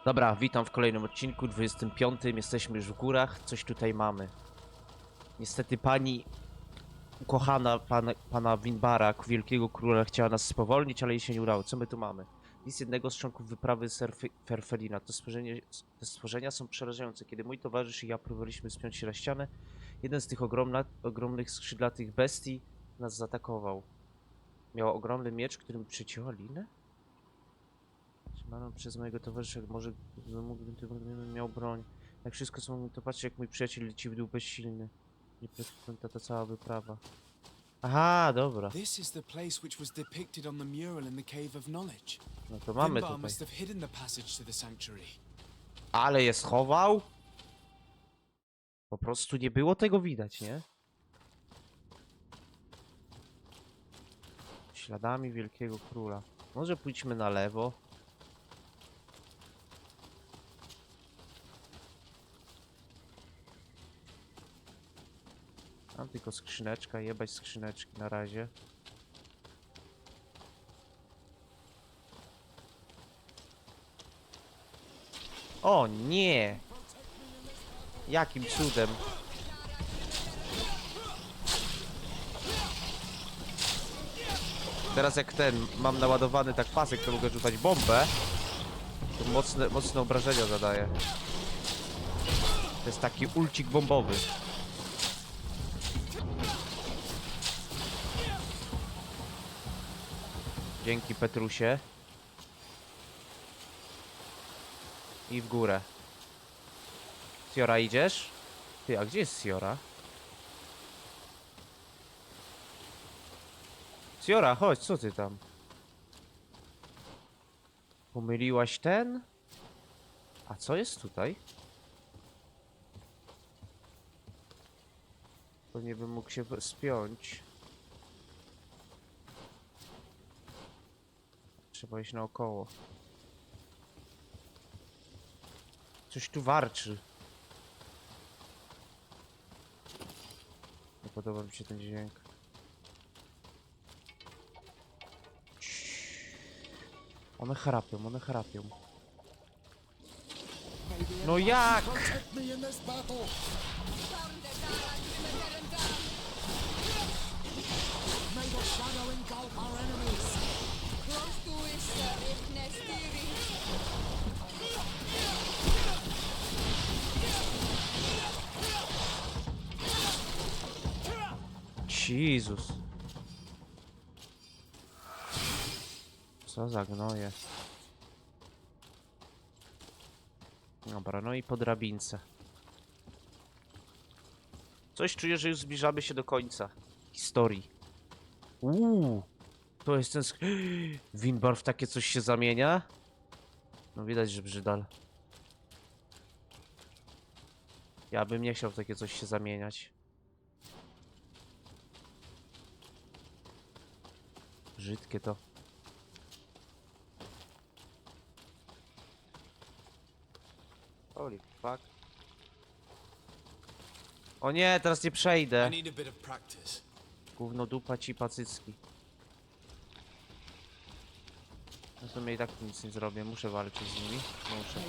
Dobra, witam w kolejnym odcinku, 25. Jesteśmy już w górach, coś tutaj mamy. Niestety pani ukochana pana Winbara, wielkiego króla, chciała nas spowolnić, ale jej się nie udało. Co my tu mamy? List jednego z członków wyprawy Ferfelina. Te stworzenia są przerażające. Kiedy mój towarzysz i ja próbowaliśmy spiąć się na ścianę, jeden z tych ogromnych skrzydlatych bestii nas zaatakował. Miał ogromny miecz, którym przecięła linę? Trzymano przez mojego towarzysza, może mógłbym miał broń. Jak wszystko co mógłbym to patrzeć, jak mój przyjaciel leci w dół bezsilny. Nieprzytomna ta cała wyprawa. Aha, dobra. This is the place which was depicted on the mural in the Cave of Knowledge. No to mamy Finbar tutaj. must have hidden the passage to the sanctuary. Ale je schował? Po prostu nie było tego widać, nie? Śladami wielkiego króla. Może pójdźmy na lewo. Mam tylko skrzyneczka, jebać skrzyneczki na razie. O nie! Jakim cudem? Teraz jak mam naładowany tak pasek, to mogę rzucać bombę. To mocne obrażenia zadaje. To jest taki ulcik bombowy. Dzięki, Petrusie. I w górę. Siora, idziesz? Ty, a gdzie jest Siora? Siora, chodź, co ty tam? Pomyliłaś ten? A co jest tutaj? To nie bym mógł się spiąć. Trzeba iść naokoło. Coś tu warczy. Nie podoba mi się ten dźwięk. One chrapią, one chrapią. No jak? Jezus. Co za gnoje. Dobra, no i po drabince. Coś czuję, że już zbliżamy się do końca historii. To jest ten Winbar w takie coś się zamienia? No widać, że brzydal. Ja bym nie chciał w takie coś się zamieniać. Brzydkie to. Holy fuck. O nie, teraz nie I przejdę. need a bit of practice. Gówno dupa ci pacycki. W sumie i tak nic nie zrobię, muszę walczyć z nimi. Muszę.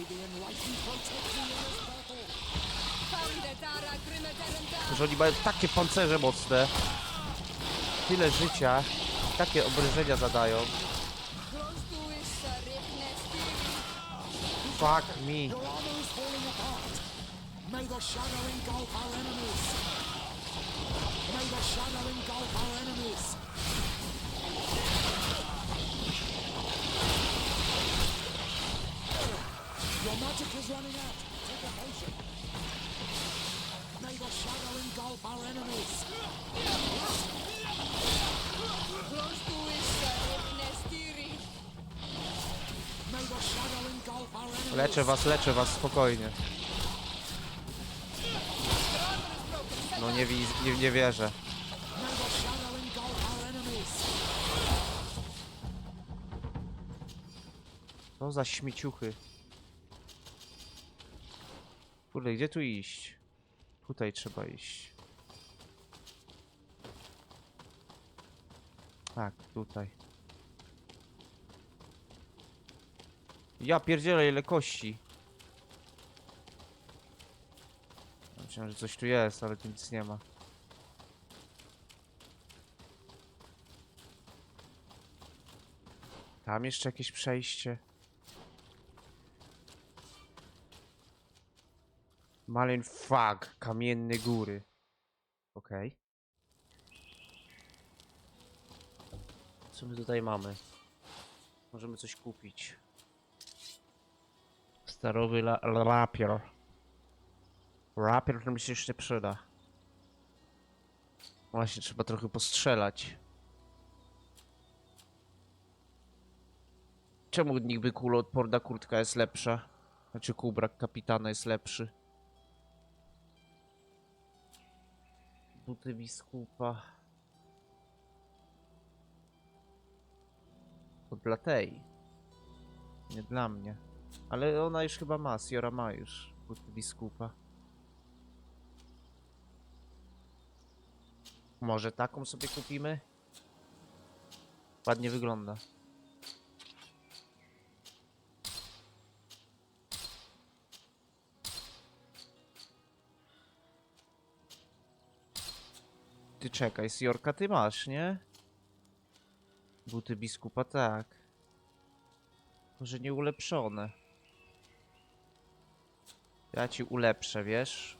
Że oni mają takie pancerze mocne. Tyle życia. Takie obrażenia zadają. Fuck me. May the shadow engulf our enemies. May the shadow engulf our enemies. Your magic is running out. Take a potion. May the shadow engulf our enemies. May the shadow engulf our enemies. Leczę was, spokojnie. No nie wierzę. May the shadow engulf our enemies. Co za śmieciuchy. Kurde, gdzie tu iść? Tutaj trzeba iść. Tak, tutaj. Ja pierdzielę, ile kości. Myślałem, że coś tu jest, ale tu nic nie ma. Tam jeszcze jakieś przejście. Malin Fag, kamienne góry. Okej. Co my tutaj mamy? Możemy coś kupić. Starowy rapier. Rapier to mi się jeszcze przyda. Właśnie, trzeba trochę postrzelać. Czemu niby kuloodporna kurtka jest lepsza? Znaczy kubrak kapitana jest lepszy. Buty biskupa. To dla tej. Nie dla mnie. Ale ona już chyba ma, Siora ma już buty biskupa. Może taką sobie kupimy? Ładnie wygląda. Ty czekaj, Siorka ty masz, nie? Buty biskupa tak. Może nie ulepszone. Ja ci ulepszę, wiesz?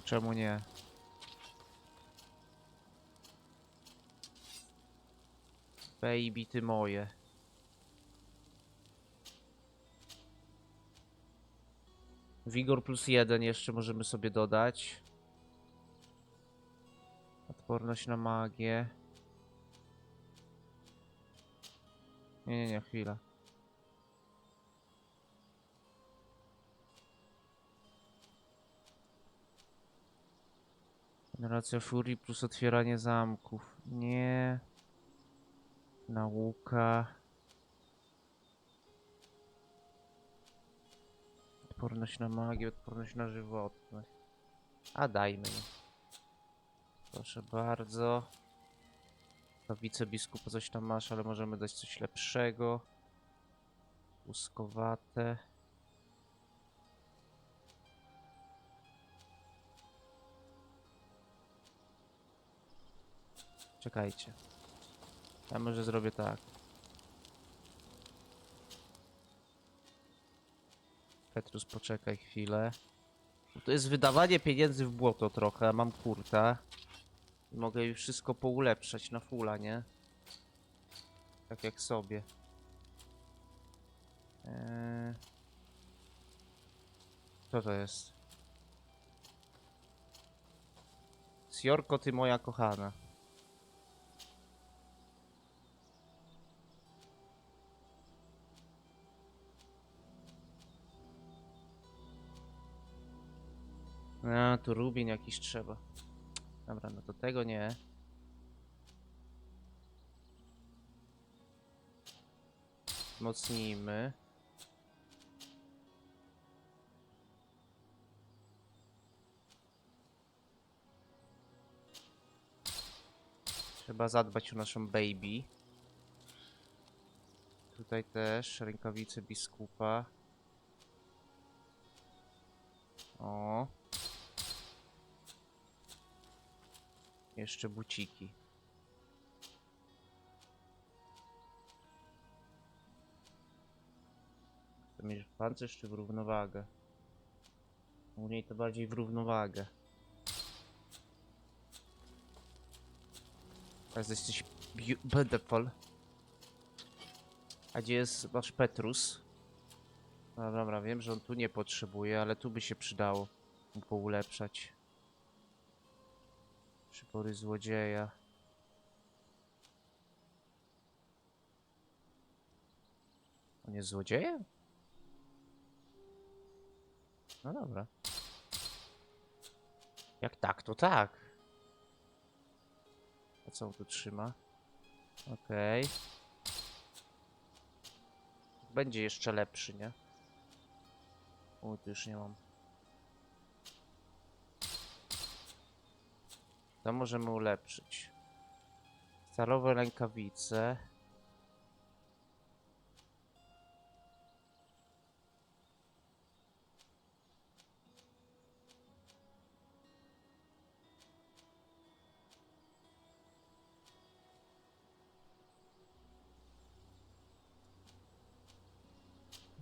Czemu nie? Baby, ty moje. Wigor +1 jeszcze możemy sobie dodać. Odporność na magię. Nie, chwila. Generacja furii plus otwieranie zamków. Nie. Nauka. Odporność na magię, odporność na żywotność. A dajmy je. Proszę bardzo. To wicebiskupa coś tam masz, ale możemy dać coś lepszego. Łuskowate. Czekajcie. Ja może zrobię tak. Petrus, poczekaj chwilę. Bo to jest wydawanie pieniędzy w błoto trochę. Ja mam kurta. I mogę już wszystko poulepszać na fulla, nie? Tak jak sobie. Co to jest? Siorko, ty moja kochana. A, tu rubin jakiś trzeba. Dobra, no to tego nie. Wzmocnijmy. Trzeba zadbać o naszą baby. Tutaj też rękawice biskupa. O. Jeszcze buciki. Chcę mieć w pancerz czy w równowagę? U niej to bardziej w równowagę. Teraz jesteś beautiful. A gdzie jest nasz Petrus? No dobra, wiem, że on tu nie potrzebuje, ale tu by się przydało mu poulepszać. Przypory złodzieja. On jest złodziejem? No dobra. Jak tak, to tak. A co on tu trzyma? Okej. Będzie jeszcze lepszy, nie? O, tu już nie mam. To możemy ulepszyć. Stalowe rękawice.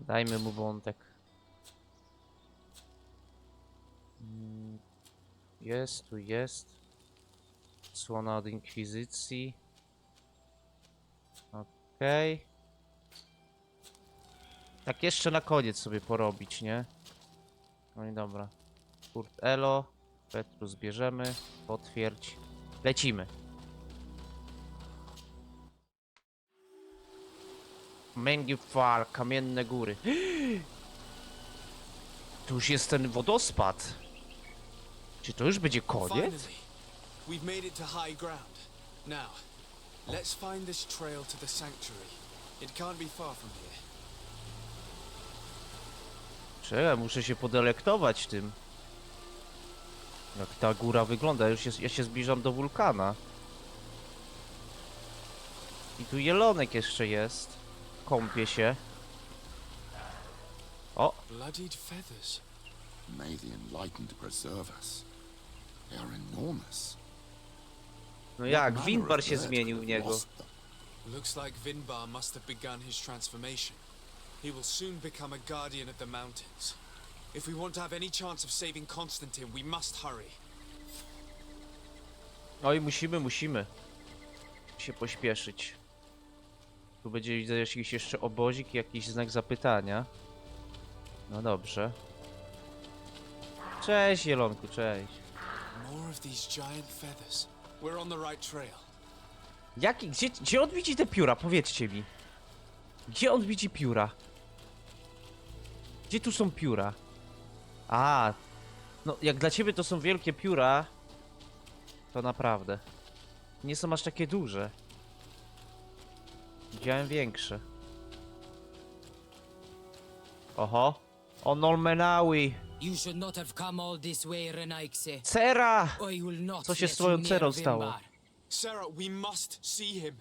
Dajmy mu wątek. Jest, tu jest. Słona od inkwizycji. Okej. Tak jeszcze na koniec sobie porobić, nie? No i dobra. Kurt Elo. Petrus bierzemy. Potwierdź. Lecimy. Mengiwal, kamienne góry. Tu już jest ten wodospad. Czy to już będzie koniec? Finally, we've made it to high ground. Now, let's find this trail to the sanctuary. It can't be far from here. Czekaj, muszę się podelektować tym. Jak ta góra wygląda. Ja się zbliżam do wulkana. I tu jelonek jeszcze jest. Kąpie się. O! Bloodied feathers. May the enlightened preserve us. They are enormous. No jak, What Winbar manner of się bird zmienił w could have niego. lost them? Looks like Vinbar must have begun his transformation. He will soon become a guardian of the mountains. If we want to have any chance of saving Constantine, we must hurry. Oj, musimy się pośpieszyć. Tu będzie widzę jakiś jeszcze obozik i jakiś znak zapytania. No dobrze. Cześć, Jelonku, cześć. More of these giant feathers. We're on the right trail. Gdzie on widzi te pióra? Powiedzcie mi. Gdzie on widzi pióra? Gdzie tu są pióra? A, no jak dla ciebie to są wielkie pióra, to naprawdę. Nie są aż takie duże. Widziałem większe. Oho. O Nolmenawi. You should not have come all this way, Renaigse. Cera! I will not Co się let z twoją you near cerą stało? Vinbar. Sarah, we must see him.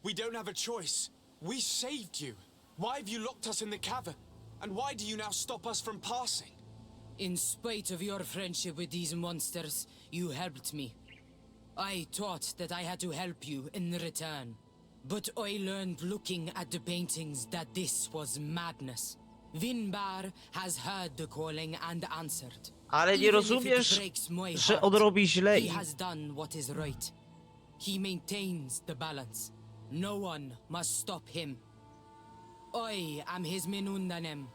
We don't have a choice. We saved you. Why have you locked us in the cavern? And why do you now stop us from passing? In spite of your friendship with these monsters, you helped me. I thought that I had to help you in return. But I learned looking at the paintings that this was madness. Vinbar has heard the calling and answered. Ale nie Even if it rozumiesz, breaks my że heart, on robi źle he i... has done what is right. He maintains the balance. No one must stop him. I am his Menundanem.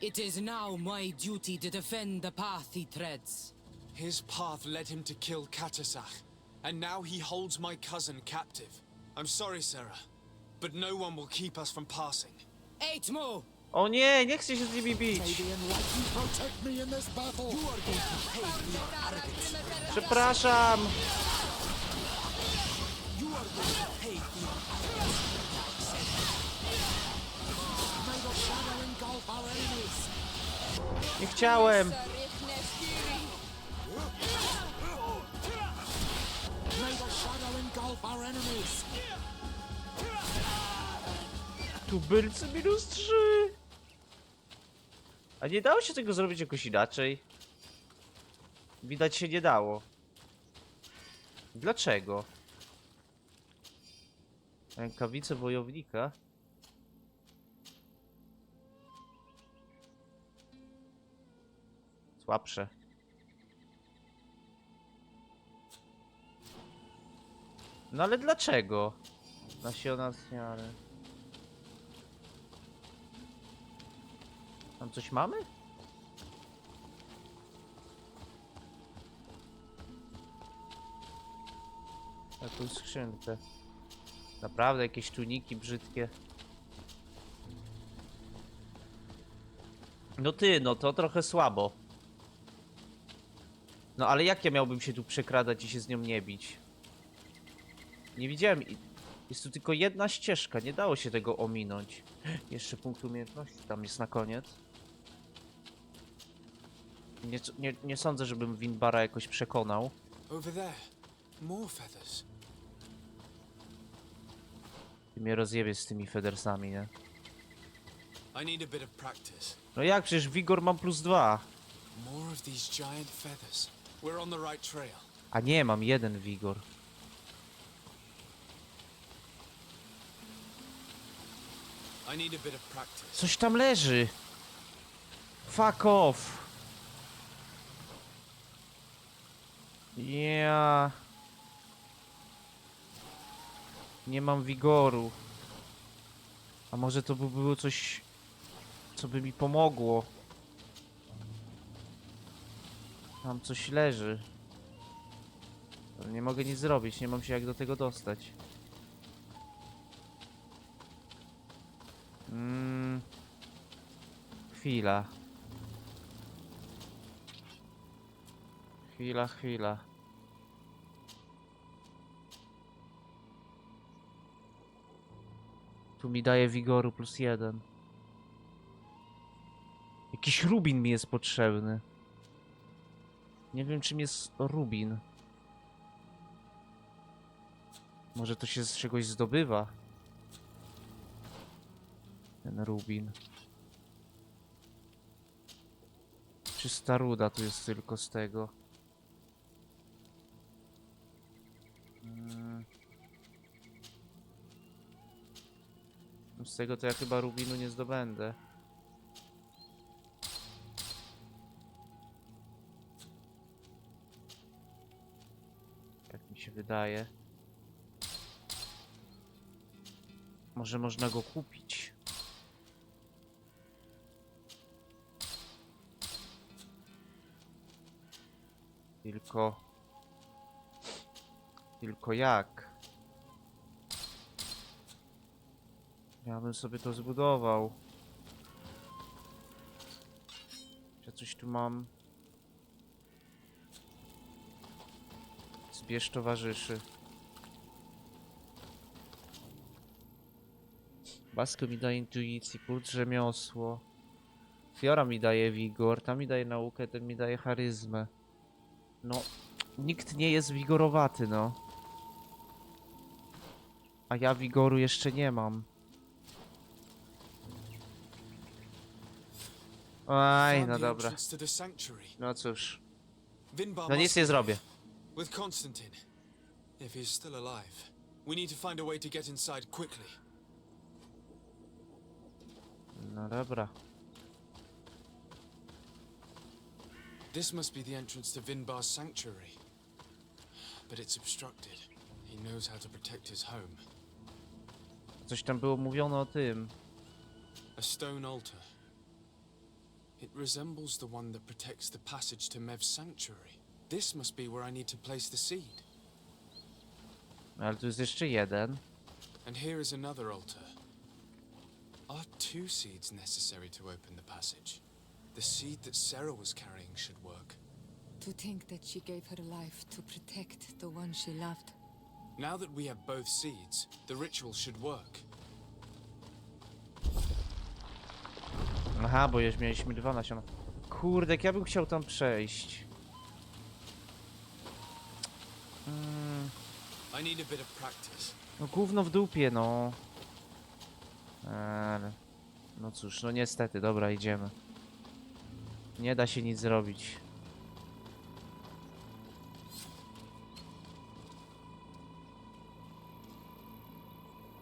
It is now my duty to defend the path he treads. His path led him to kill Katasach, and now he holds my cousin captive. I'm sorry, Sarah, but no one will keep us from passing. Eitmo! O nie, nie chcę się z nimi bić. May the enlightened protect me in this battle. You are going to pay for your arrogance. Przepraszam. You are going to pay for your arrogance. May the shadow engulf our enemies. Nie chciałem. May the shadow engulf our enemies. Tubylcy -3. A nie dało się tego zrobić jakoś inaczej? Widać się nie dało. Dlaczego? Rękawice wojownika? Słabsze. No ale dlaczego? Nasiona zmiany. Tam coś mamy? Jakąś skrzynkę. Naprawdę jakieś tuniki brzydkie. No ty, no to trochę słabo. No ale jak ja miałbym się tu przekradać i się z nią nie bić? Nie widziałem. Jest tu tylko jedna ścieżka, nie dało się tego ominąć. Jeszcze punkt umiejętności tam jest na koniec. Nie sądzę, żebym Winbara jakoś przekonał. Over there, more feathers. Ty mnie rozjebie z tymi federsami, nie? I need a bit of practice. No jak, przecież Wigor mam +2. More of these giant feathers. We're on the right trail. A nie, mam 1 Wigor. I I need a bit of practice. Coś tam leży. Fuck off. Ja... Nie mam wigoru. A może to by było coś, co by mi pomogło. Tam coś leży. Ale nie mogę nic zrobić, nie mam się jak do tego dostać. Chwila. Chwila. Tu mi daje wigoru +1. Jakiś rubin mi jest potrzebny. Nie wiem czym jest rubin. Może to się z czegoś zdobywa? Ten rubin. Czysta ruda tu jest tylko z tego. Z tego to ja chyba rubinu nie zdobędę. Tak mi się wydaje. Może można go kupić. Tylko jak? Ja bym sobie to zbudował. Ja coś tu mam. Zbierz towarzyszy. Basko mi daje intuicji, kult rzemiosło. Fiora mi daje wigor, ta mi daje naukę, ten mi daje charyzmę. No, nikt nie jest wigorowaty, no. A ja wigoru jeszcze nie mam. Aj, Found no the dobra. entrance to the sanctuary. No cóż. Vinbar No nic must nie be zrobię. with Constantine. If he's still alive, we need to find a way to get inside quickly. No dobra. This must be the entrance to Vinbar's sanctuary. But it's obstructed. He knows how to protect his home. Coś tam było mówione o tym. A stone altar. It resembles the one that protects the passage to Mev's sanctuary. This must be where I need to place the seed. Ale tu jest jeszcze jeden. And here is another altar. Are two seeds necessary to open the passage? The seed that Sarah was carrying should work. To think that she gave her life to protect the one she loved. Now that we have both seeds, the ritual should work. Aha, bo już mieliśmy 2 nasiona. Kurde, jak ja bym chciał tam przejść. I need a bit of practice. No gówno w dupie, no. Ale... No cóż, no niestety, dobra, idziemy. Nie da się nic zrobić.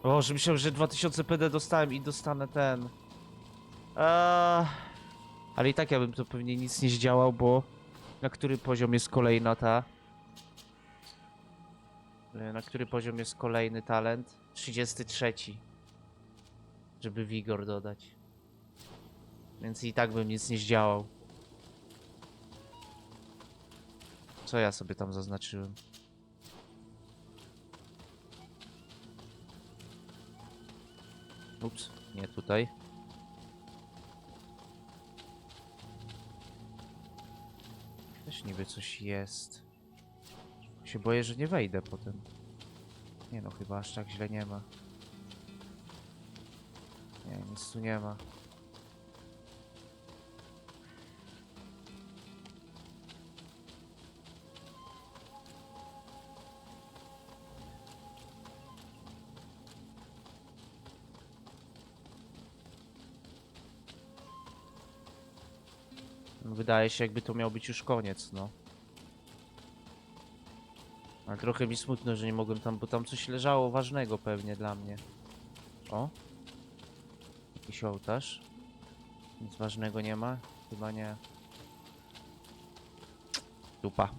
O, że myślałem, że 2000 PD dostałem i dostanę ten. Ale i tak ja bym to pewnie nic nie zdziałał, bo na który poziom jest kolejna ta? Na który poziom jest kolejny talent? 33. Żeby wigor dodać. Więc i tak bym nic nie zdziałał. Co ja sobie tam zaznaczyłem? Ups, nie tutaj. Też niby coś jest. Się boję, że nie wejdę potem. Nie no, chyba aż tak źle nie ma. Nie, nic tu nie ma. No, wydaje się, jakby to miał być już koniec, no. Ale trochę mi smutno, że nie mogłem tam, bo tam coś leżało ważnego pewnie dla mnie. O? jakiś ołtarz. Nic ważnego nie ma? Chyba nie. Dupa.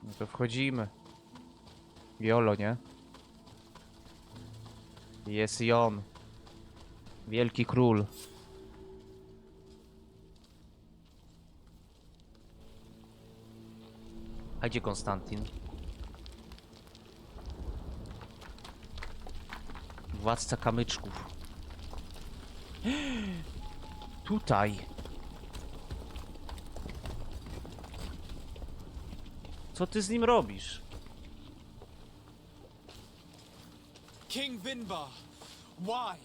No to wchodzimy. Jolo, nie? Jest i on. Wielki król. A gdzie Konstantin? Władca kamyczków. Tutaj. Co ty z nim robisz? King Vinbar, why?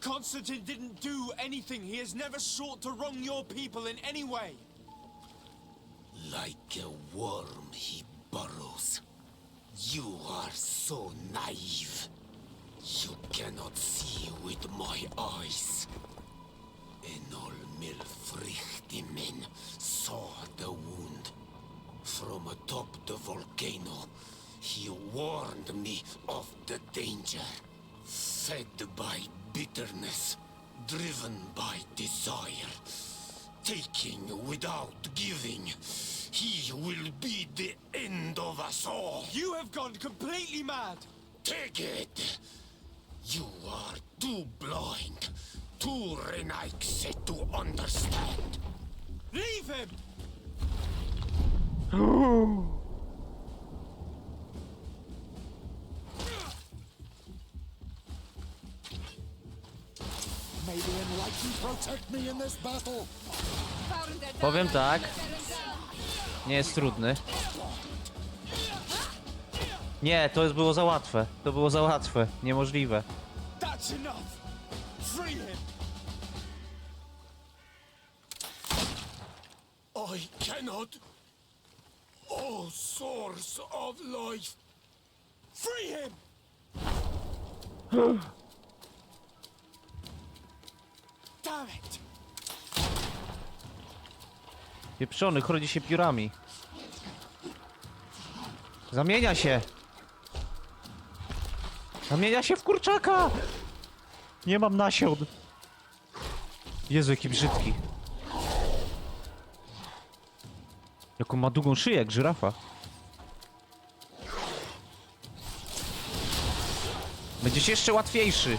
Constantine didn't do anything. He has never sought to wrong your people in any way. Like a worm he burrows. You are so naive. You cannot see with my eyes. Enol Milfrichtimin saw the wound. From atop the volcano, he warned me of the danger. Fed by bitterness, driven by desire, taking without giving, he will be the end of us all. You have gone completely mad. Take it! You are too blind, too Renaigse to understand. Leave him! May the Enlightened protect me in this battle. Powiem tak. Nie jest trudny. Nie, to było za łatwe. To było za łatwe. Niemożliwe. That's enough. Free him. I cannot. O source of life! Free him! Damn it! Pieprzony, chroni się piórami. Zamienia się! Zamienia się w kurczaka! Nie mam nasion. Jezu, jaki brzydki. Jaką ma długą szyję, jak żyrafa. Będziesz jeszcze łatwiejszy.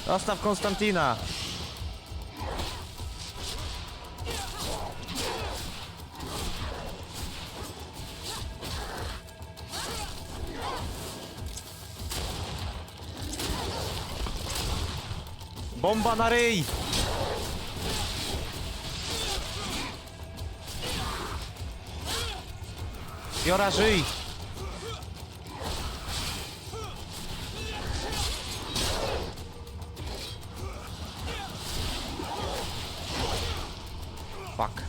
Zostaw Konstantina. Bomba na ryj. Jora, żyj. Fuck.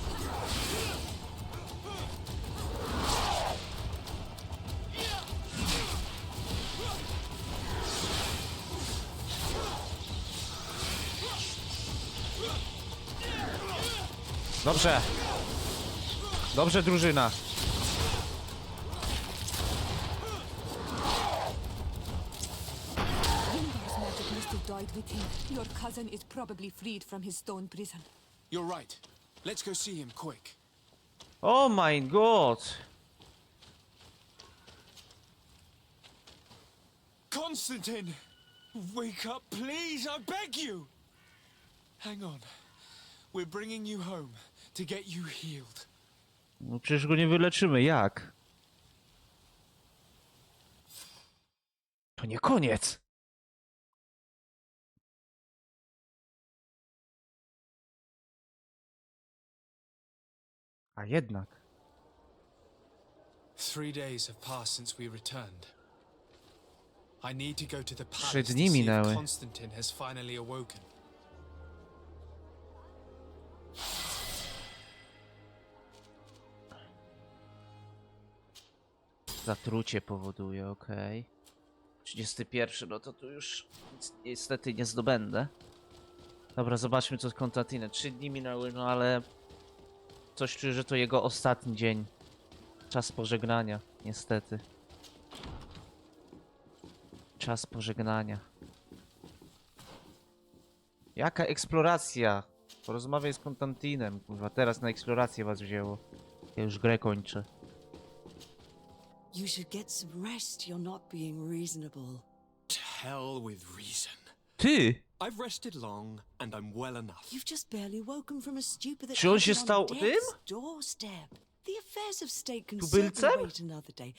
Dobrze. Dobrze, drużyna. Vinbar's magic must have died with him. Your cousin is probably freed from his stone prison. You're right. Let's go see him quick. Oh my god. Constantine! Wake up, please, I beg you! Hang on. We're bringing you home to get you healed. No przecież go nie wyleczymy. Jak? To nie koniec. A jednak. 3 days have passed since we returned. I need to go to the 3 palace to dni see minęły. if Constantine has finally awoken. Zatrucie powoduje, okej. 31, no to tu już nic niestety nie zdobędę. Dobra, zobaczmy co z Konstantinem. 3 dni minęły, no ale... Coś czuję, że to jego ostatni dzień. Czas pożegnania, niestety. Czas pożegnania. Jaka eksploracja? Porozmawiaj z Konstantinem, kurwa. Teraz na eksplorację was wzięło. Ja już grę kończę. You should get some rest. You're not being reasonable. To hell with reason. Ty! I've rested long and I'm well enough. You've just barely woken from a stupor that Czy on się happened on stał tym? death's doorstep. The affairs of state can Tubylcem? certainly wait another day.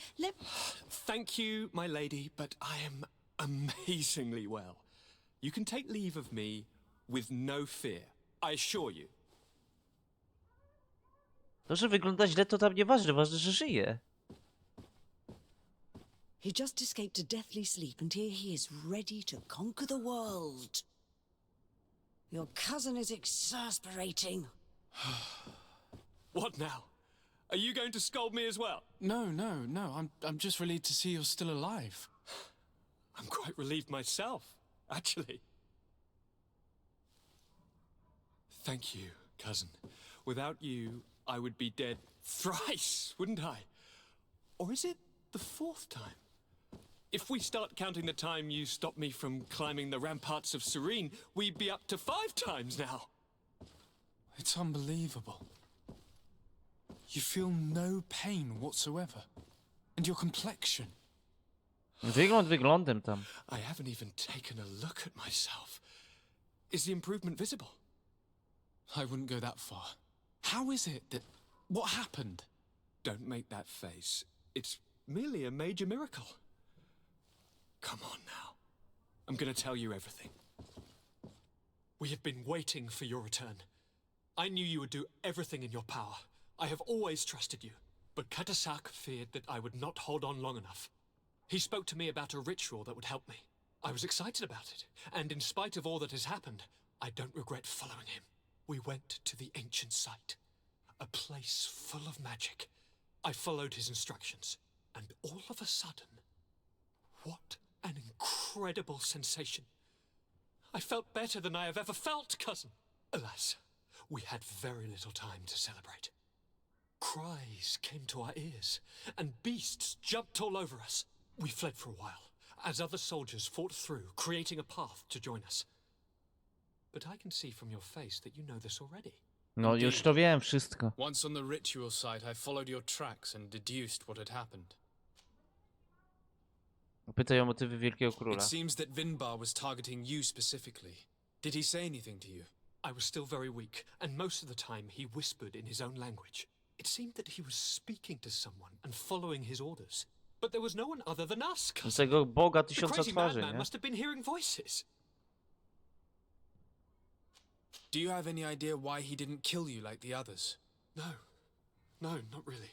Thank you, my lady, but I am amazingly well. You can take leave of me with no fear. I assure you. To, że wygląda źle, to tam nieważne. Ważne, że żyje. He just escaped a deathly sleep, and here he is, ready to conquer the world. Your cousin is exasperating. What now? Are you going to scold me as well? No. I'm just relieved to see you're still alive. I'm quite relieved myself, actually. Thank you, cousin. Without you, I would be dead thrice, wouldn't I? Or is it the 4th time? If we start counting the time you stopped me from climbing the ramparts of Serene, we'd be up to 5 times now. It's unbelievable. You feel no pain whatsoever. And your complexion. Wygląd wyglądem tam. I haven't even taken a look at myself. Is the improvement visible? I wouldn't go that far. How is it that... What happened? Don't make that face. It's merely a major miracle. Come on now. I'm gonna tell you everything. We have been waiting for your return. I knew you would do everything in your power. I have always trusted you. But Katasak feared that I would not hold on long enough. He spoke to me about a ritual that would help me. I was excited about it, and in spite of all that has happened, I don't regret following him. We went to the ancient site, a place full of magic. I followed his instructions, and all of a sudden, what an incredible sensation. I felt better than I have ever felt, cousin. Alas, we had very little time to celebrate. Cries came to our ears, and beasts jumped all over us. We fled for a while, as other soldiers fought through, creating a path to join us. But I can see from your face that you know this already. No już to wiem wszystko. Once on the ritual site, I followed your tracks and deduced what had happened. Pytaj o motywy Wielkiego It Króla. seems that Vinbar was targeting you specifically. Did he say anything to you? I was still very weak, and most of the time he whispered in his own language. It seemed that he was speaking to someone and following his orders. But there was no one other than us, Z cousin. tego Boga The tysiąca crazy twarzy, madman nie? must have been hearing voices. Do you have any idea why he didn't kill you like the others? No, not really.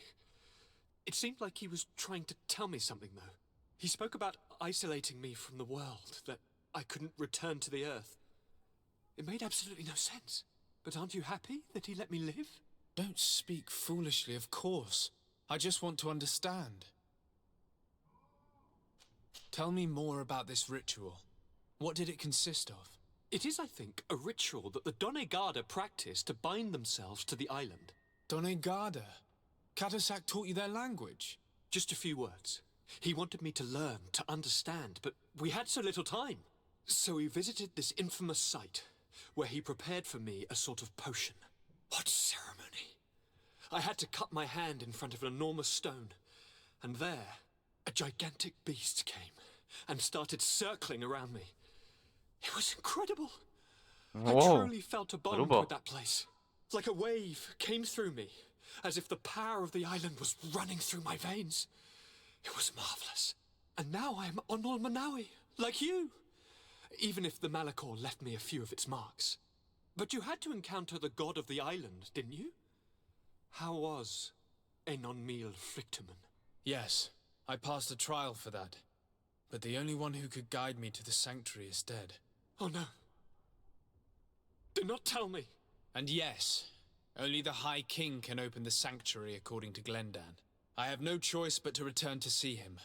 It seemed like he was trying to tell me something, though. He spoke about isolating me from the world, that I couldn't return to the Earth. It made absolutely no sense. But aren't you happy that he let me live? Don't speak foolishly, of course. I just want to understand. Tell me more about this ritual. What did it consist of? It is, I think, a ritual that the Doneigada practice to bind themselves to the island. Doneigada. Katasak taught you their language. Just a few words. He wanted me to learn, to understand, but we had so little time. So we visited this infamous site, where he prepared for me a sort of potion. What ceremony! I had to cut my hand in front of an enormous stone, and there, a gigantic beast came and started circling around me. It was incredible. I Whoa. truly felt a bond Grubo. with that place. Like a wave came through me, as if the power of the island was running through my veins. It was marvelous. And now I am Onol Manawi, like you. Even if the Malachor left me a few of its marks. But you had to encounter the god of the island, didn't you? How was Enon Mil Flicterman? Yes, I passed a trial for that. but the only one who could guide me to the sanctuary is dead. Oh no. Do not tell me. And yes, only the High King can open the sanctuary according to Glendan. I have no choice but to return to see him.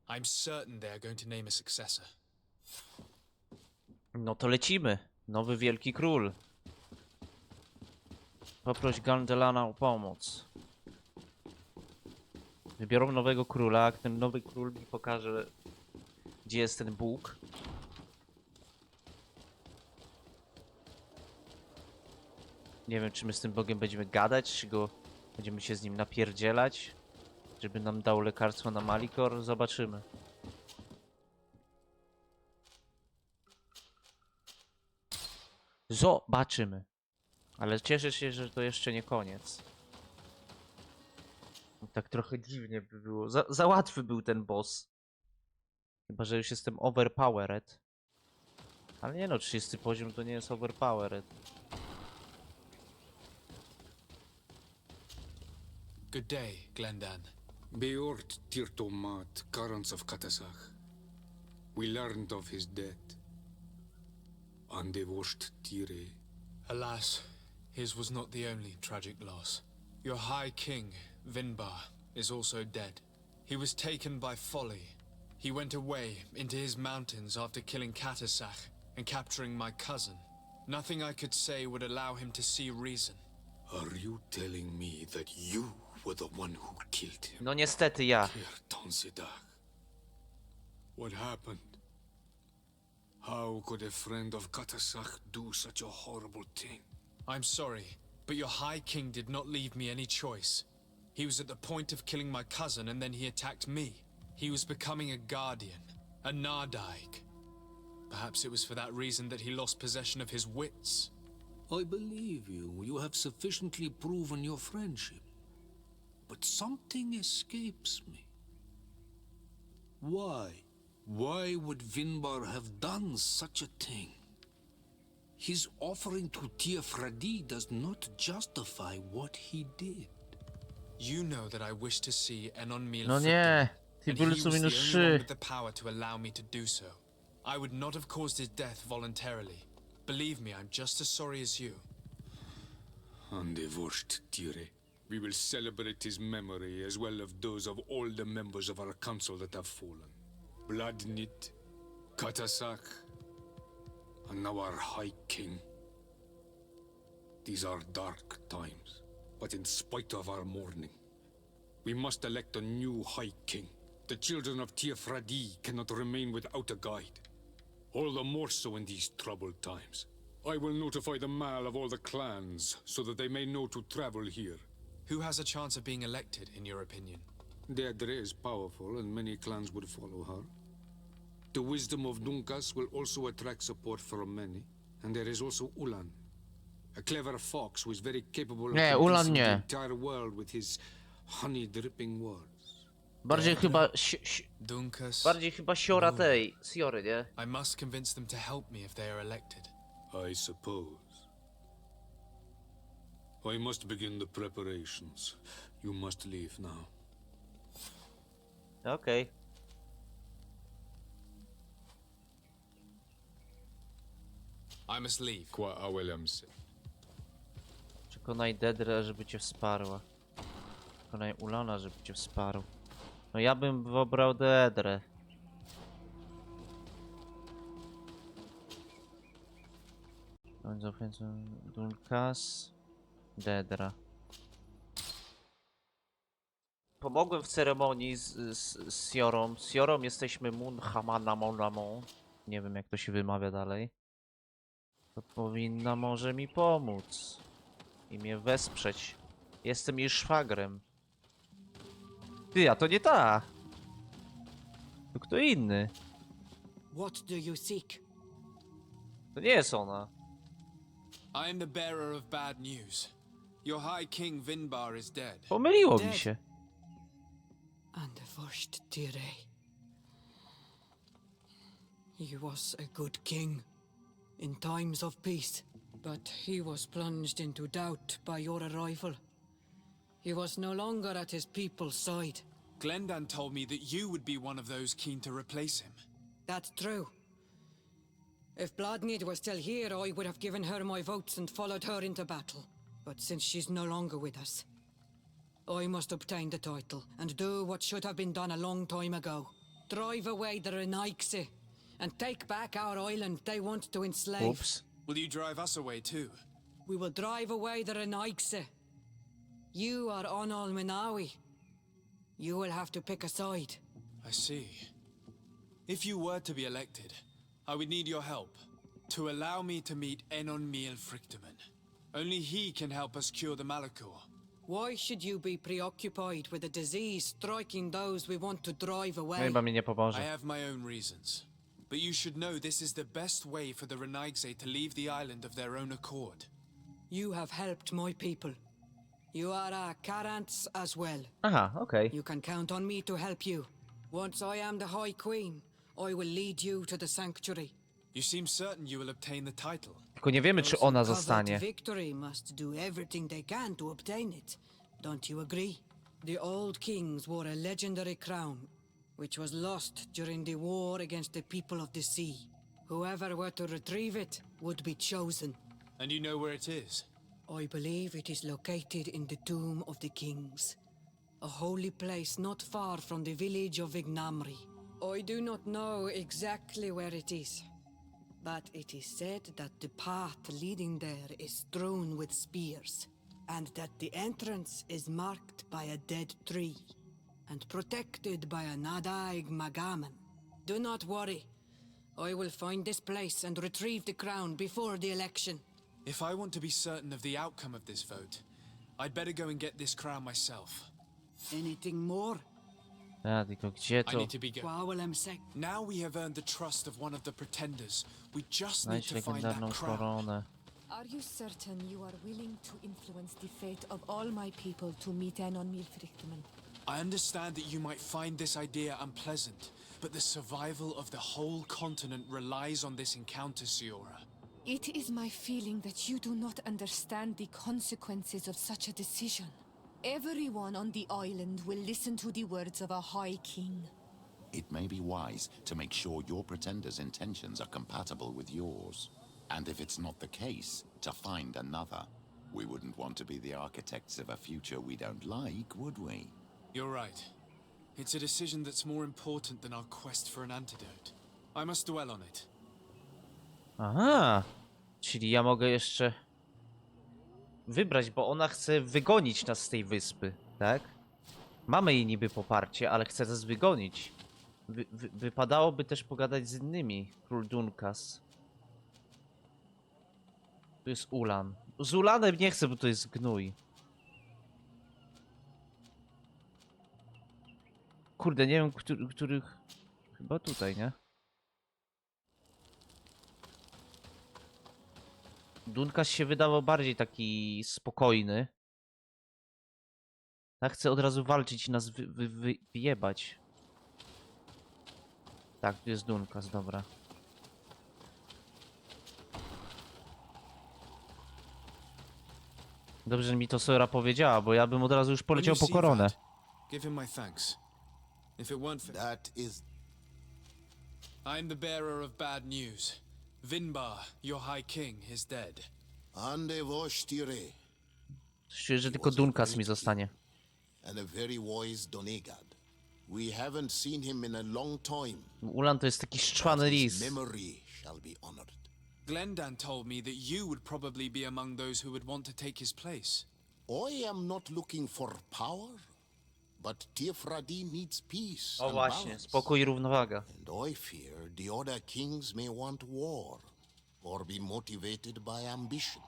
I'm certain they are going to name a successor. No to lecimy. Nowy Wielki Król. Poproś Gandelana o pomoc. Wybiorą nowego króla, jak ten nowy król mi pokaże, gdzie jest ten Bóg. Nie wiem, czy my z tym Bogiem będziemy gadać, czy go będziemy się z nim napierdzielać, żeby nam dał lekarstwo na Malikor. Zobaczymy. Zobaczymy. Ale cieszę się, że to jeszcze nie koniec. Tak trochę dziwnie by było. Za łatwy był ten boss. Chyba że już jestem overpowered. Ale nie no, 30 poziom to nie jest overpowered. Good day, Glendan. Beort Tirtomat, Karans of Katasach. We learned of his death. Andevosht Tire. Alas, his was not the only tragic loss. Your High King, Vinbar, is also dead. He was taken by folly. He went away into his mountains after killing Katasach and capturing my cousin. Nothing I could say would allow him to see reason. Are you telling me that you were the one who killed him? No niestety ja. Tonsidach. What happened? How could a friend of Katasach do such a horrible thing? I'm sorry, but your High King did not leave me any choice. He was at the point of killing my cousin and then he attacked me. He was becoming a guardian, a Nardaig. Perhaps it was for that reason that he lost possession of his wits. I believe you. You have sufficiently proven your friendship. But something escapes me. Why? Why would Vinbar have done such a thing? His offering to Tiafradi does not justify what he did. You know that I wish to see Enonmil No free, nie. and he Tibulus was the minus only one 3. with the power to allow me to do so. I would not have caused his death voluntarily. Believe me, I'm just as sorry as you. Andevosht Tire. We will celebrate his memory as well as those of all the members of our council that have fallen. Bloodnit, Katasak, and now our High King. These are dark times, but in spite of our mourning, we must elect a new High King. The children of Tiafradi cannot remain without a guide. All the more so in these troubled times. I will notify the Mal of all the clans, so that they may know to travel here. Who has a chance of being elected, in your opinion? Deirdre is powerful, and many clans would follow her. The wisdom of Dunkas will also attract support from many. And there is also Ulan, a clever fox who is very capable of Nie, Ulan convincing the nie. entire world with his honey-dripping words. Bardziej chyba... Dunkas. Bardziej chyba siora tej. Siory, nie? I must convince them to help me if they are elected. I suppose. I must begin the preparations. You must leave now. Okej. I must leave. Kwa Williams. Przekonaj Dedrę, żeby cię wsparła. Przekonaj Ulana, żeby cię wsparł. No ja bym wybrał Dedrę. Bądź ofensą Dunkas. Dedra. Pomogłem w ceremonii z Siorą. Z Siorą jesteśmy Munhamana Monamon. Nie wiem jak to się wymawia dalej. To powinna może mi pomóc. I mnie wesprzeć. Jestem jej szwagrem. Ty, a to nie ta! To kto inny? What do you seek? To nie jest ona. I am the bearer of bad news. Your High King Vinbar is dead. Pomyliło mi się. Andevosht Tire. He was a good king in times of peace, but he was plunged into doubt by your arrival. He was no longer at his people's side. Glendan told me that you would be one of those keen to replace him. That's true. If Bloodnid was still here, I would have given her my votes and followed her into battle. But since she's no longer with us, I must obtain the title and do what should have been done a long time ago. Drive away the Renaigse and take back our island they want to enslave. Ups. Will you drive us away too? We will drive away the Renaigse. You are Onal Minawi. You will have to pick a side. I see. If you were to be elected, I would need your help to allow me to meet Enon Miel Frichteman. Only he can help us cure the Malachor. Why should you be preoccupied with a disease striking those we want to drive away? Chyba mi nie I pomoże. have my own reasons. But you should know this is the best way for the Renaigse to leave the island of their own accord. You have helped my people. You are a Karants as well. Aha, okej. You can count on me to help you. Once I am the High Queen, I will lead you to the sanctuary. You seem certain you will obtain the title. Tylko nie wiemy, czy Those who ona covet zostanie. victory must do everything they can to obtain it. Don't you agree? The old kings wore a legendary crown, which was lost during the war against the people of the sea. Whoever were to retrieve it would be chosen. And you know where it is? I believe it is located in the Tomb of the Kings, a holy place not far from the village of Ignamri. I do not know exactly where it is, but it is said that the path leading there is strewn with spears, and that the entrance is marked by a dead tree, and protected by a Nadaig Magaman. Do not worry. I will find this place and retrieve the crown before the election. If I want to be certain of the outcome of this vote, I'd better go and get this crown myself. Anything more? A, tylko gdzie I to? need to be going. Quawalem sec. Now we have earned the trust of one of the pretenders. We just need Znajdź to find that legendarną crown. koronę. Are you certain you are willing to influence the fate of all my people to meet Enon Milfrichteman? I understand that you might find this idea unpleasant, but the survival of the whole continent relies on this encounter, Siora. It is my feeling that you do not understand the consequences of such a decision. Everyone on the island will listen to the words of a High King. It may be wise to make sure your pretender's intentions are compatible with yours. And if it's not the case, to find another. We wouldn't want to be the architects of a future we don't like, would we? You're right. It's a decision that's more important than our quest for an antidote. I must dwell on it. Aha, czyli ja mogę jeszcze wybrać, bo ona chce wygonić nas z tej wyspy, tak? Mamy jej niby poparcie, ale chce nas wygonić. Wypadałoby też pogadać z innymi. Król Dunkas. Tu jest Ulan. Z Ulanem nie chcę, bo to jest gnój. Kurde, nie wiem, których... Chyba tutaj, nie? Dunkas się wydawał bardziej taki spokojny. Ja chcę od razu walczyć i nas wyjebać. Tak, tu jest Dunkas, dobra. Dobrze, że mi to Sora powiedziała, bo ja bym od razu już poleciał po koronę. Give him my thanks. If it weren't for That is... I'm the bearer of bad news. Vinbar, your High King, is dead. Ande Vostire. Czuję, że tylko Dunkas mi zostanie. And a very wise Donegad. We haven't seen him in a long time. Ulan to jest taki szczwany lis. His memory shall be honored. Glendan told me that you would probably be among those who would want to take his place. I am not looking for power, but Tiefradi needs peace O and właśnie, balance. spokój i równowaga. And I fear the other kings may want war, or be motivated by ambition.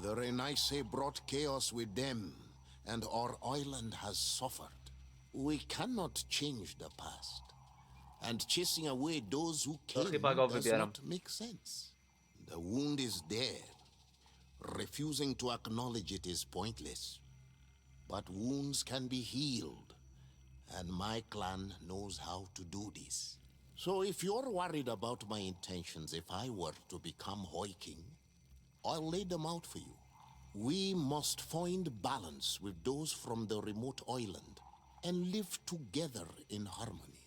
The Renaisse brought chaos with them, and our island has suffered. We cannot change the past, and chasing away those who came chyba go does wybieram. not make sense. The wound is there. Refusing to acknowledge it is pointless. But wounds can be healed, and my clan knows how to do this. So if you're worried about my intentions if I were to become High King, I'll lay them out for you. We must find balance with those from the remote island, and live together in harmony.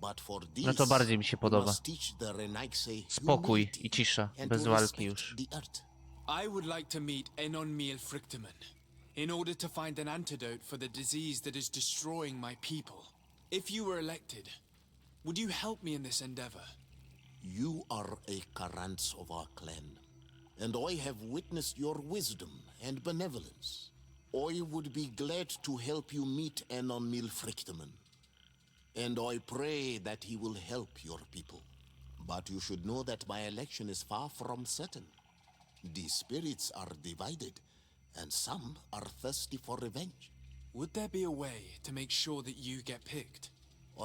But for this, No to bardziej mi się we podoba. must teach the Renaigse Spokój humility i cisza, and bez to walki respect już. the earth. I would like to meet Enon Miel Frictamen in order to find an antidote for the disease that is destroying my people. If you were elected, would you help me in this endeavor? You are a Karants of our clan, and I have witnessed your wisdom and benevolence. I would be glad to help you meet Enon Miel Frictamen, and I pray that he will help your people. But you should know that my election is far from certain. The spirits are divided, and some are thirsty for revenge. Would there be a way to make sure that you get picked?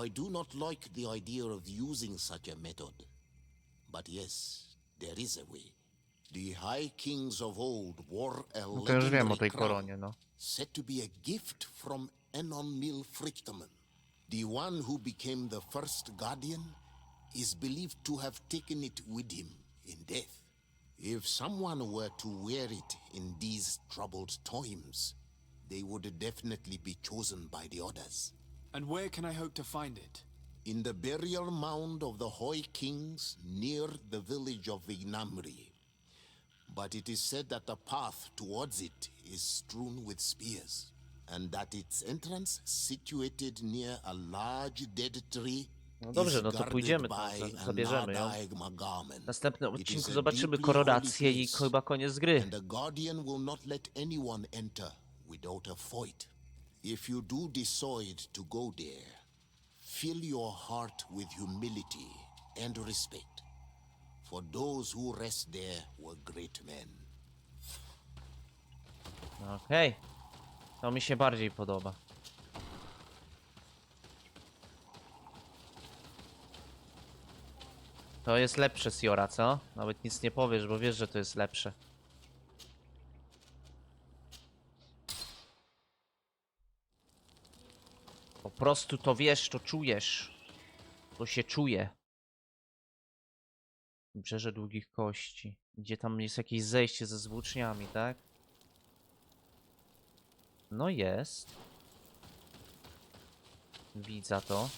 I do not like the idea of using such a method. But yes, there is a way. The High Kings of old wore a No to już wiem o legendary tej crown, koronie, no. said to be a gift from Enon Miel Frictamen. The one who became the first guardian is believed to have taken it with him in death. If someone were to wear it in these troubled times, they would definitely be chosen by the others. And where can I hope to find it? In the burial mound of the Hoi Kings near the village of Vignamri. But it is said that the path towards it is strewn with spears, and that its entrance, situated near a large dead tree, No dobrze, no to pójdziemy tam, zabierzemy ją. W następnym odcinku zobaczymy koronację i chyba koniec gry. And the guardian will not let anyone enter without a fight. If you do decide to go there, fill your heart with humility and respect, for those who rest there were great men. Okej. To mi się bardziej podoba. To jest lepsze Siora, co? Nawet nic nie powiesz, bo wiesz, że to jest lepsze. Po prostu to wiesz, to czujesz. To się czuje. Wybrzeże Długich Kości. Gdzie tam jest jakieś zejście ze zwłóczniami, tak? No jest. Widzę to.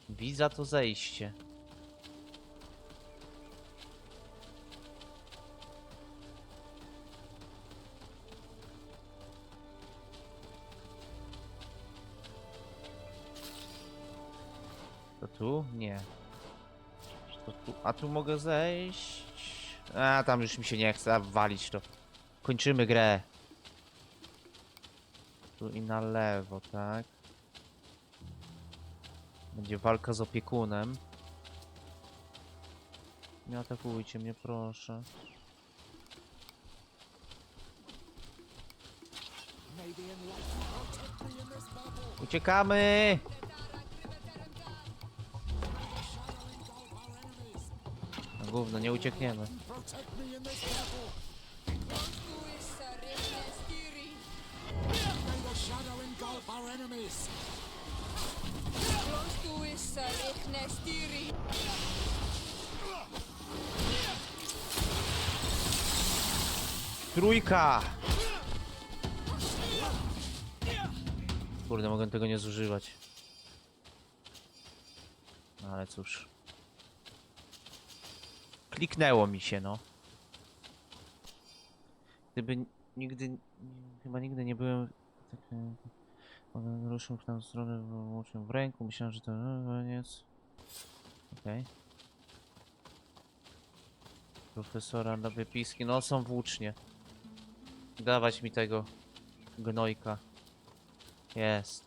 Widzę to zejście. To tu? Nie. To tu? A tu mogę zejść? A tam już mi się nie chce walić to. Kończymy grę. Tu i na lewo, tak? Będzie walka z opiekunem. Nie atakujcie mnie, proszę. Uciekamy! No gówno, nie uciekniemy. Trójka! Kurde, mogę tego nie zużywać. No ale cóż. Kliknęło mi się, no. Gdyby nigdy... Chyba nigdy nie byłem... Tak, ruszył w tę stronę, włączyłem w ręku. Myślałem, że to koniec. Okej. Profesora na wypiski. No są włócznie. Dawać mi tego gnojka. Jest.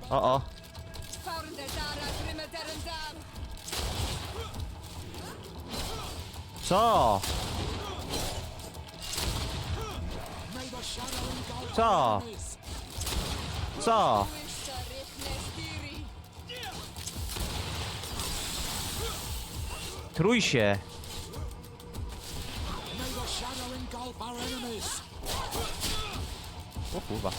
O. Co? Co? Co? Trój się. O kurwa.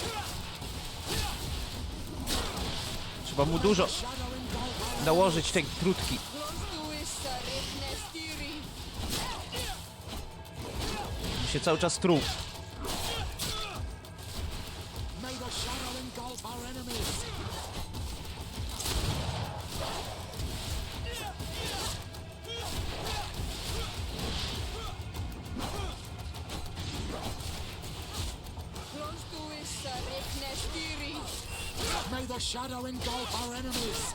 Trzeba mu dużo nałożyć tej trutki. się cały czas truł. May the shadow engulf our enemies. May the shadow engulf our enemies.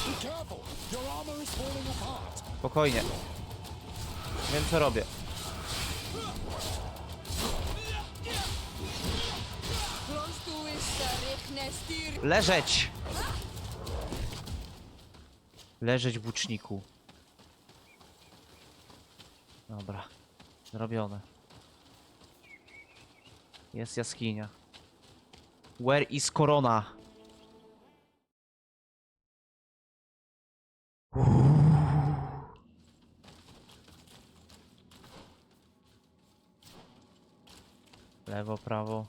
Be careful. Your armor is falling apart. Spokojnie. Wiem co robię. Leżeć! Leżeć w łuczniku. Dobra. Zrobione. Jest jaskinia. Where is Corona? Lewo, prawo.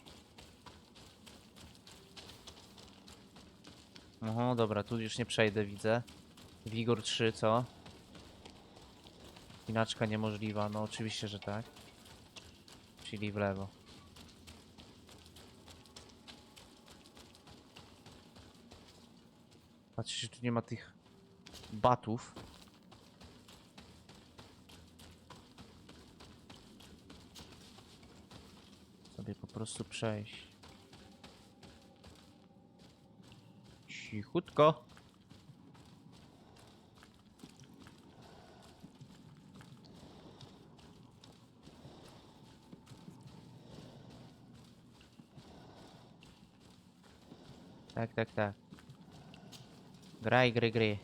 Oho, dobra, tu już nie przejdę, widzę. Wigor 3, co? Inaczka niemożliwa, no oczywiście, że tak. Czyli w lewo. Patrzcie, czy tu nie ma tych batów. Sobie po prostu przejść. Cichutko. Tak, tak, tak. Graj, gry, gry.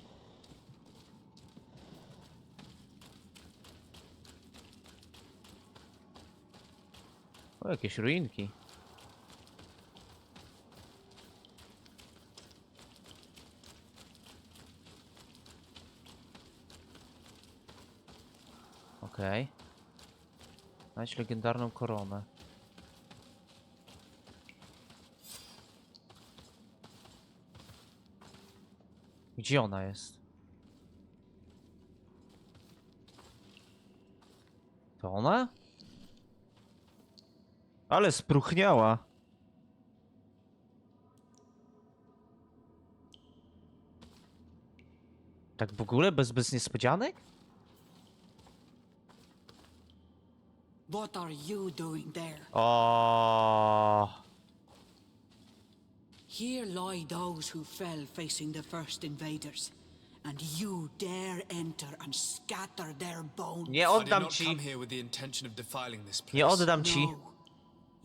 O, jakieś ruinki. Okej. Znajdź legendarną koronę. Gdzie ona jest? To ona? Ale spruchniała. Tak w ogóle bez niespodzianek? What are you doing there? O. Here lie those who fell facing the first invaders, and you dare enter and scatter their bones. Nie I did oddam not ci. come here with the intention of defiling this place. Nie oddam ci. No.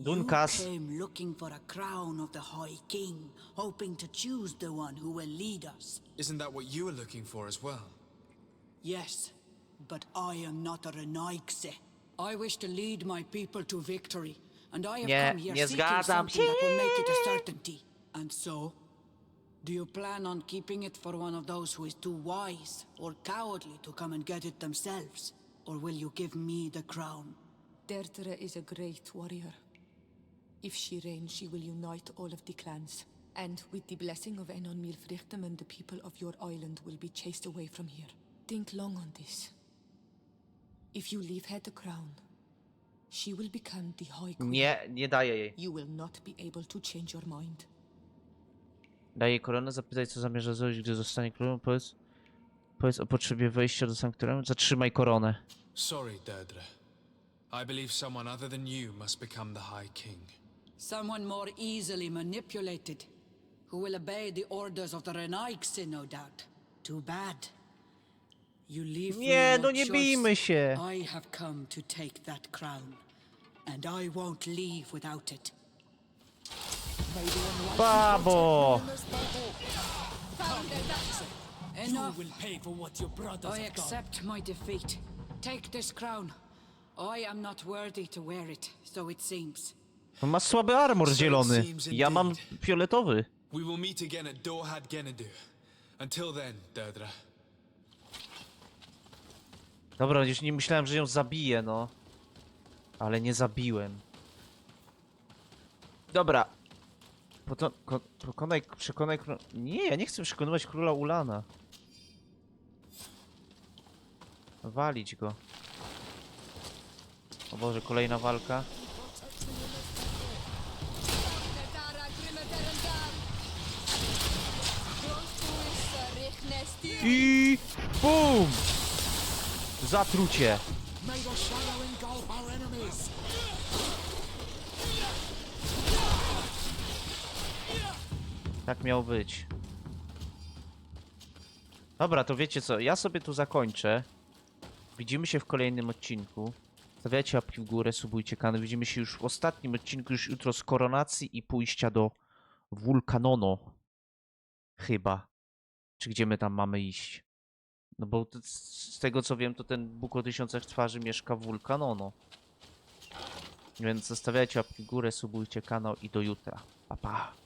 Dunkas. You came looking for a crown of the High King, hoping to choose the one who will lead us. Isn't that what you were looking for as well? Yes, but I am not a Renaigse. I wish to lead my people to victory, and I have come here nie seeking zgadzam something that will make it a się. certainty. And so, do you plan on keeping it for one of those who is too wise or cowardly to come and get it themselves? Or will you give me the crown? Deirdre is a great warrior. If she reigns, she will unite all of the clans. And with the blessing of Enon Milfrichtem, the people of your island will be chased away from here. Think long on this. If you leave her the crown, she will become the High Queen. Nie daję jej. You will not be able to change your mind. Daj jej koronę, zapytaj co zamierza zrobić, gdy zostanie królem. Powiedz o potrzebie wejścia do sanktuarium. Zatrzymaj koronę. Sorry, Deirdre. I believe someone other than you must become the High King. Someone more easily manipulated, who will obey the orders of the Renaigse, no doubt. Too bad. You leave me Nie, no no nie choice. bijmy się. I have come to take that crown, and I won't leave without it. May the unrighteous Babo! protect me in this battle. Enough. You will pay for what your brothers I have done. accept my defeat. Take this crown. I am not worthy to wear it, so it seems. On ma słaby armor zielony. seems Ja mam indeed. fioletowy. We will meet again at Dorhad Genadu. Until then, Deirdre. Dobra, już nie myślałem, że ją zabiję, no. Ale nie zabiłem. Dobra. Przekonaj króla... Nie, ja nie chcę przekonywać króla Ulana. Walić go. O Boże, kolejna walka. I BUM! Zatrucie. May the shadow engulf our enemies. Tak miało być. Dobra, to wiecie co, ja sobie tu zakończę. Widzimy się w kolejnym odcinku. Stawiajcie łapki w górę, subujcie kanał. Widzimy się już w ostatnim odcinku, już jutro z koronacji i pójścia do Wulkanono. Chyba. Czy gdzie my tam mamy iść? No bo z tego co wiem, to ten Bóg o tysiącach twarzy mieszka w Wulkanono. Więc zostawiajcie łapki w górę, subujcie kanał i do jutra. Pa, pa.